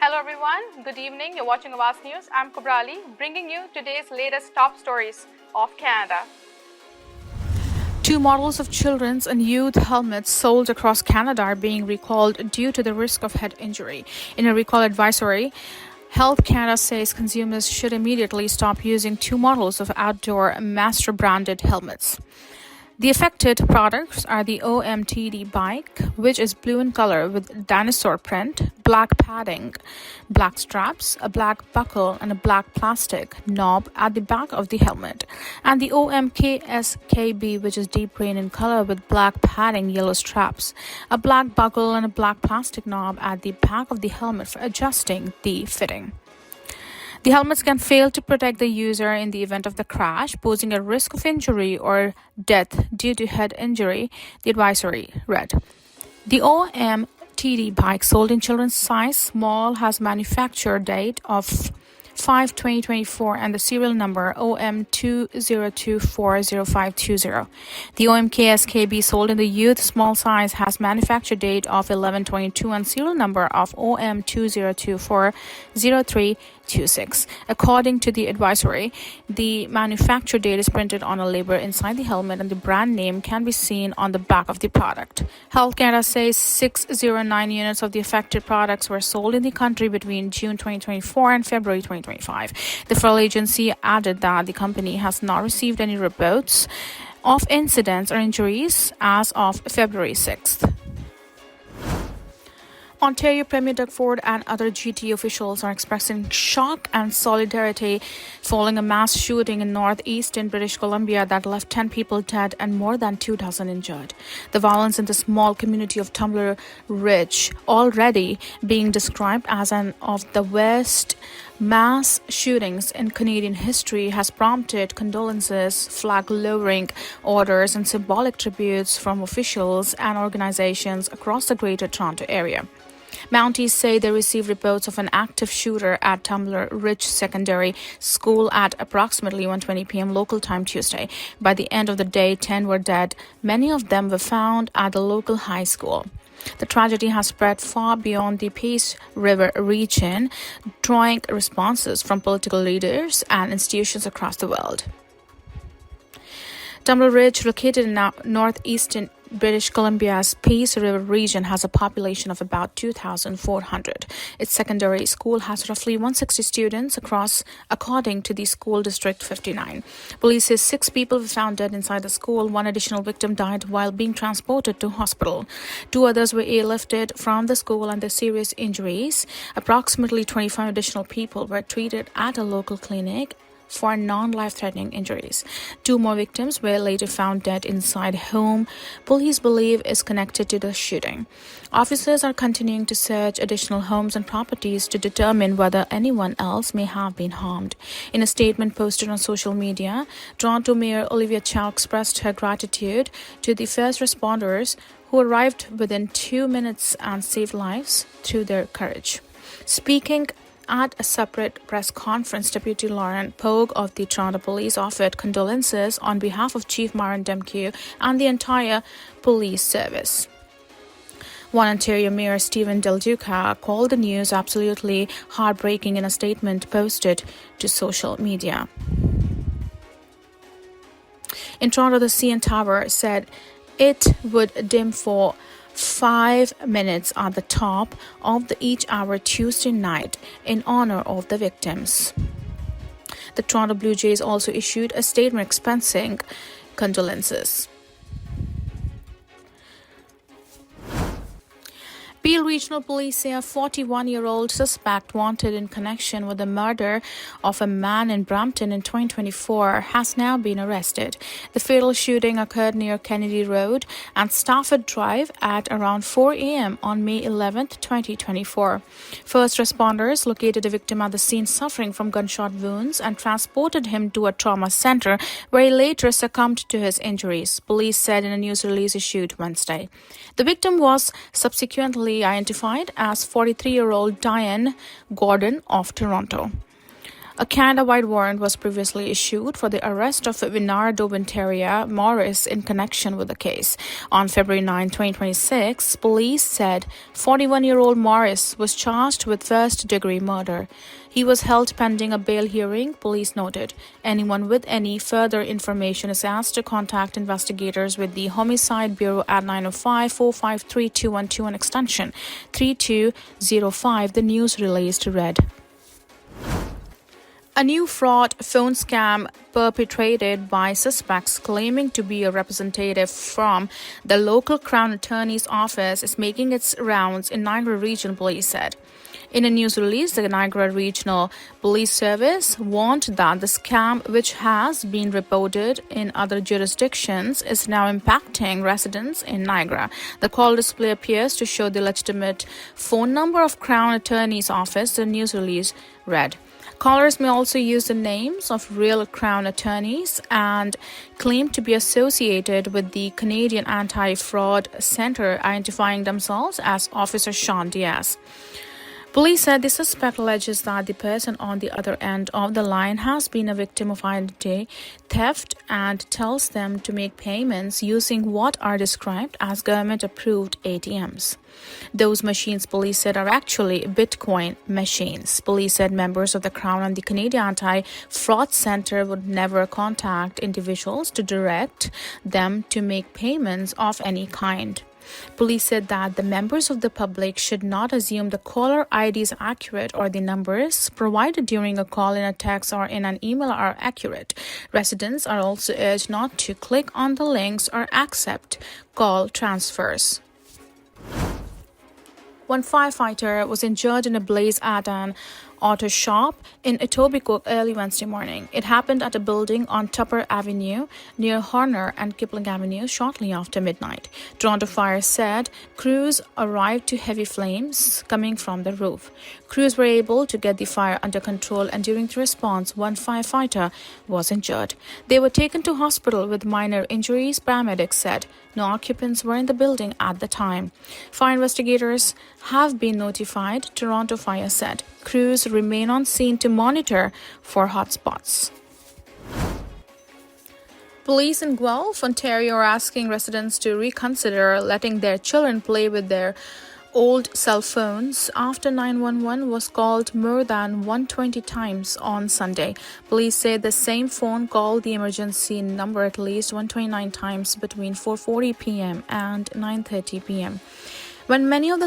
Hello everyone, good evening. You're watching Awaz News. I'm Kubrali, bringing you today's latest top stories of Canada. Two models of children's and youth helmets sold across Canada are being recalled due to the risk of head injury. In a recall advisory, Health Canada says consumers should immediately stop using two models of outdoor master-branded helmets. The affected products are the OMTD bike, which is blue in color with dinosaur print, black padding, black straps, a black buckle, and a black plastic knob at the back of the helmet, and the OMKSKB, which is deep green in color with black padding, yellow straps, a black buckle, and a black plastic knob at the back of the helmet for adjusting the fitting. The helmets can fail to protect the user in the event of the crash, posing a risk of injury or death due to head injury, the advisory read. The OMTD bike, sold in children's size small, has manufacture date of 5/2024 and the serial number OM202400520. The OMKSKB, sold in the youth small size, has manufacture date of 11/22 and serial number of OM202400326. According to the advisory, the manufacture date is printed on a label inside the helmet and the brand name can be seen on the back of the product. Health Canada says 609 units of the affected products were sold in the country between June 2024 and February 2025. The federal agency added that the company has not received any reports of incidents or injuries as of February 6th. Ontario Premier Doug Ford and other GTA officials are expressing shock and solidarity following a mass shooting in northeastern British Columbia that left 10 people dead and more than 2 dozen injured. The violence in the small community of Tumbler Ridge, already being described as one of the worst mass shootings in Canadian history, has prompted condolences, flag-lowering orders, and symbolic tributes from officials and organizations across the Greater Toronto Area. Mounties say they received reports of an active shooter at Tumbler Ridge Secondary School at approximately 1:20 p.m. local time Tuesday. By the end of the day, 10 were dead. Many of them were found at the local high school. The tragedy has spread far beyond the Peace River region, drawing responses from political leaders and institutions across the world. Tumbler Ridge, located in northeastern British Columbia's Peace River region, has a population of about 2,400. Its secondary school has roughly 160 students according to the school district 59. Police says 6 people were found dead inside the school. One additional victim died while being transported to hospital. 2 others were airlifted from the school under serious injuries. Approximately 25 additional people were treated at a local clinic for non-life-threatening injuries. 2 more victims were later found dead inside a home police believe is connected to the shooting. Officers are continuing to search additional homes and properties to determine whether anyone else may have been harmed. In a statement posted on social media, Toronto Mayor Olivia Chow expressed her gratitude to the first responders who arrived within 2 minutes and saved lives through their courage. Speaking at a separate press conference, Deputy Lauren Pogue of the Toronto Police offered condolences on behalf of Chief Myron Demkew and the entire police service. One Ontario Mayor, Stephen Del Duca, called the news absolutely heartbreaking in a statement posted to social media. In Toronto, the CN Tower said it would dim for 5 minutes at the top of each hour Tuesday night in honor of the victims. The Toronto Blue Jays also issued a statement expressing condolences. Peel Regional Police say a 41-year-old suspect wanted in connection with the murder of a man in Brampton in 2024 has now been arrested. The fatal shooting occurred near Kennedy Road and Stafford Drive at around 4 a.m. on May 11, 2024. First responders located the victim at the scene suffering from gunshot wounds and transported him to a trauma center where he later succumbed to his injuries, police said in a news release issued Wednesday. The victim was subsequently identified as 43-year-old Diane Gordon of Toronto. A Canada-wide warrant was previously issued for the arrest of Vinardo Winteria Morris in connection with the case. On February 9, 2026, police said 41-year-old Morris was charged with first-degree murder. He was held pending a bail hearing, police noted. Anyone with any further information is asked to contact investigators with the Homicide Bureau at 905-453-2121 extension 3205, the news release read. A new fraud phone scam perpetrated by suspects claiming to be a representative from the local Crown Attorney's office is making its rounds in Niagara Region, police said. In a news release, the Niagara Regional Police Service warned that the scam, which has been reported in other jurisdictions, is now impacting residents in Niagara. The call display appears to show the legitimate phone number of Crown Attorney's office, the news release read. Callers may also use the names of real Crown attorneys and claim to be associated with the Canadian Anti-Fraud Centre, identifying themselves as Officer Sean Diaz. Police said the suspect alleges that the person on the other end of the line has been a victim of identity theft and tells them to make payments using what are described as government-approved ATMs. Those machines, police said, are actually Bitcoin machines. Police said members of the Crown and the Canadian Anti-Fraud Centre would never contact individuals to direct them to make payments of any kind. Police said that the members of the public should not assume the caller ID is accurate or the numbers provided during a call in a text or in an email are accurate. Residents are also urged not to click on the links or accept call transfers. One firefighter was injured in a blaze at an auto shop in Etobicoke early Wednesday morning. It happened at a building on Tupper Avenue near Horner and Kipling Avenue shortly after midnight. Toronto Fire said crews arrived to heavy flames coming from the roof. Crews were able to get the fire under control, and during the response, one firefighter was injured. They were taken to hospital with minor injuries, paramedics said. No occupants were in the building at the time. Fire investigators have been notified, Toronto Fire said. Crews remain on scene to monitor for hotspots. Police in Guelph, Ontario are asking residents to reconsider letting their children play with their old cell phones after 911 was called more than 120 times on Sunday. Police say the same phone called the emergency number at least 129 times between 4:40 p.m. and 9:30 p.m. When many of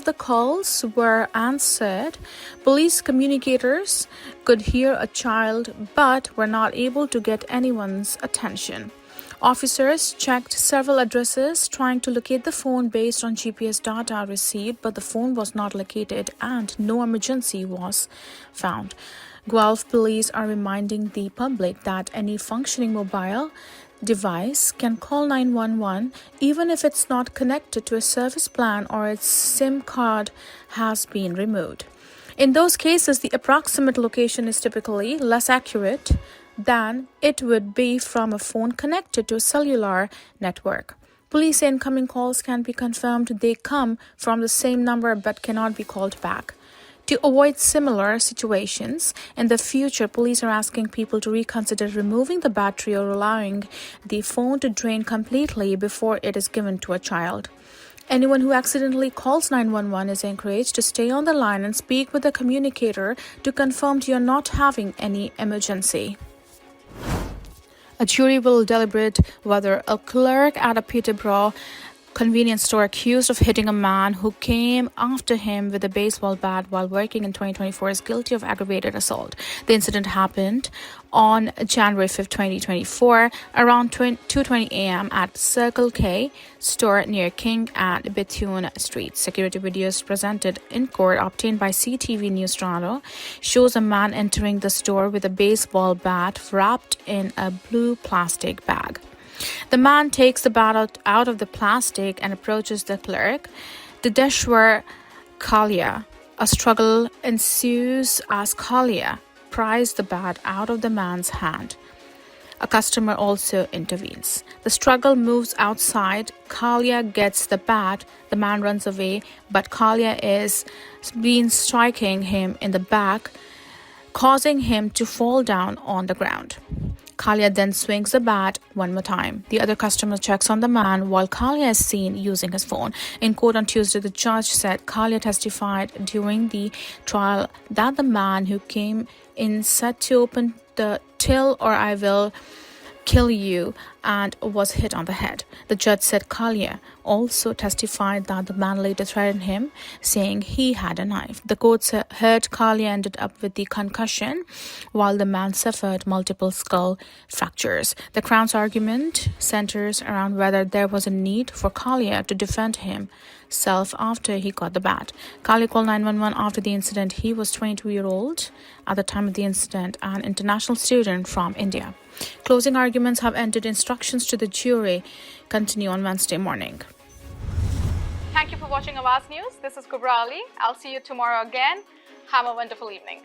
the calls were answered, police communicators could hear a child but were not able to get anyone's attention. Officers checked several addresses trying to locate the phone based on GPS data received, but the phone was not located and no emergency was found. Guelph police are reminding the public that any functioning mobile device can call 911 even if it's not connected to a service plan or its SIM card has been removed. In those cases, the approximate location is typically less accurate than it would be from a phone connected to a cellular network. Police say incoming calls can be confirmed they come from the same number but cannot be called back. To avoid similar situations in the future, police are asking people to reconsider removing the battery or allowing the phone to drain completely before it is given to a child. Anyone who accidentally calls 911 is encouraged to stay on the line and speak with the communicator to confirm you're not having any emergency. A jury will deliberate whether a clerk at a Peterborough convenience store accused of hitting a man who came after him with a baseball bat while working in 2024 is guilty of aggravated assault. The incident happened on January 5, 2024, around 2:20 a.m. at Circle K store near King and Bethune Street. Security videos presented in court, obtained by CTV News Toronto, shows a man entering the store with a baseball bat wrapped in a blue plastic bag. The man takes the bat out of the plastic and approaches the clerk, Deshwar Kalia. A struggle ensues as Kalia pries the bat out of the man's hand. A customer also intervenes. The struggle moves outside. Kalia gets the bat. The man runs away, but Kalia is striking him in the back causing him to fall down on the ground. Kalia then swings the bat one more time. The other customer checks on the man while Kalia is seen using his phone. In court on Tuesday, the judge said Kalia testified during the trial that the man who came in said to open the till or I will kill you and was hit on the head. The judge said Kalia also testified that the man later threatened him, saying he had a knife. The court heard Kalia ended up with the concussion while the man suffered multiple skull fractures. The Crown's argument centers around whether there was a need for Kalia to defend himself after he got the bat. Kalia called 911 after the incident. He was 22-year-old at the time of the incident, an international student from India. Closing arguments have ended. Instructions to the jury continue on Wednesday morning. Thank you for watching Awaz News. This is Kubra Ali. I'll see you tomorrow again. Have a wonderful evening.